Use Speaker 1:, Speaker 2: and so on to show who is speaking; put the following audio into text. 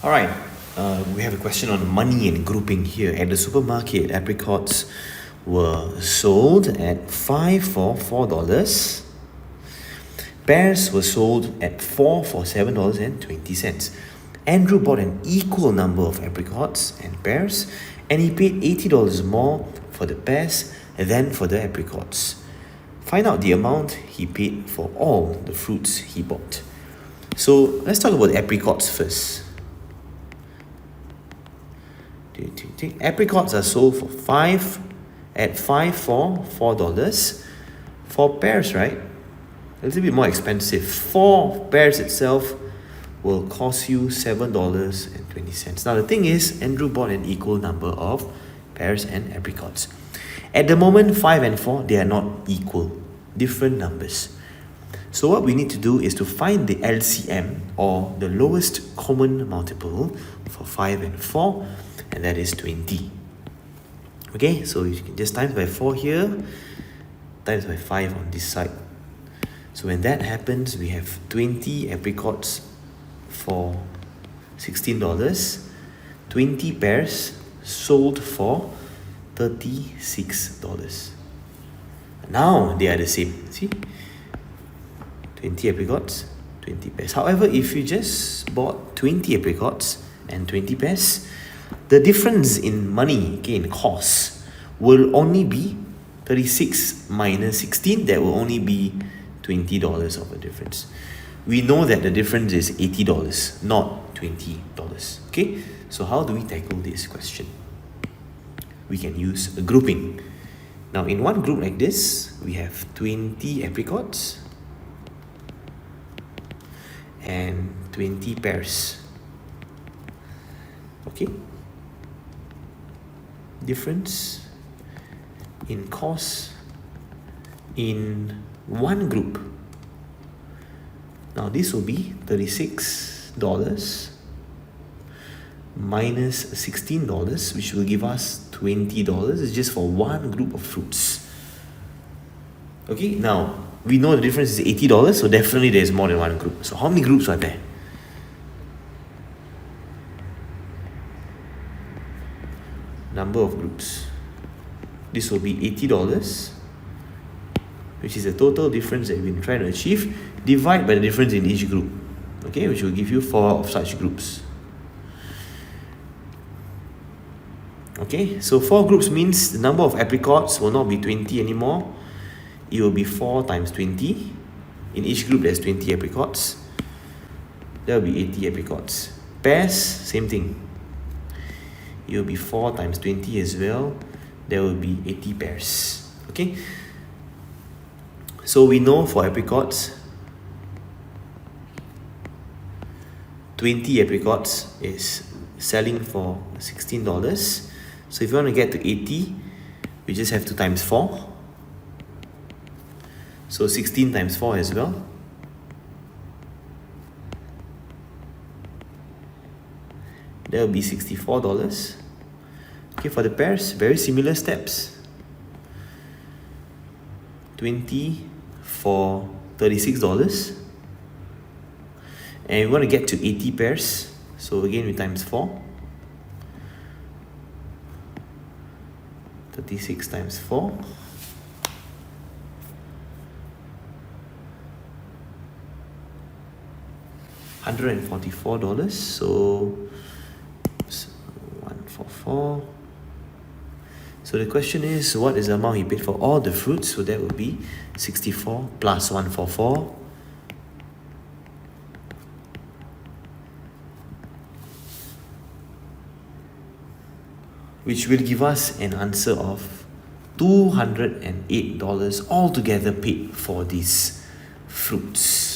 Speaker 1: Alright, we have a question on money and grouping here. At the supermarket, apricots were sold at 5 for $4. Pears were sold at 4 for $7.20. Andrew bought an equal number of apricots and pears, and he paid $80 more for the pears than for the apricots. Find out the amount he paid for all the fruits he bought. So let's talk about the apricots first. Apricots are sold for $5 for $4. For pears, right? A little bit more expensive. 4 pears itself will cost you $7.20. Now the thing is, Andrew bought an equal number of pears and apricots. At the moment, 5 and 4, they are not equal, different numbers. So what we need to do is to find the LCM, or the lowest common multiple, for 5 and 4, and that is 20. Okay, so you can just times by 4 here, times by 5 on this side. So when that happens, we have 20 apricots for $16, 20 pears sold for $36. Now they are the same. See? 20 apricots, 20 pears. However, if you just bought 20 apricots and 20 pears, the difference in money, okay, in cost, will only be 36 minus 16. That will only be $20 of a difference. We know that the difference is $80, not $20. Okay, so how do we tackle this question? We can use a grouping. Now, in one group like this, we have 20 apricots and 20 pears. Okay, difference in cost in one group. Now this will be $36 minus $16, which will give us $20. It's just for one group of fruits. Okay, now we know the difference is $80, so definitely there's more than one group. So how many groups are there? Number of groups. This will be $80, which is the total difference that we've been trying to achieve. Divide by the difference in each group, okay, which will give you 4 of such groups. Okay, so 4 groups means the number of apricots will not be 20 anymore. It will be 4 times 20. In each group there's 20 apricots. There will be 80 apricots. Pears, same thing. It will be 4 times 20 as well. There will be 80 pears. Okay, so we know for apricots, 20 apricots is selling for $16. So if you want to get to 80, we just have to times 4. So 16 times 4 as well. That will be $64. Okay, for the pears, very similar steps. 20 for $36. And we want to get to 80 pears. So again, we times 4. 36 times 4. $144. So 144. So the question is, what is the amount he paid for all the fruits? So that would be 64 plus 144. Which will give us an answer of $208 altogether paid for these fruits.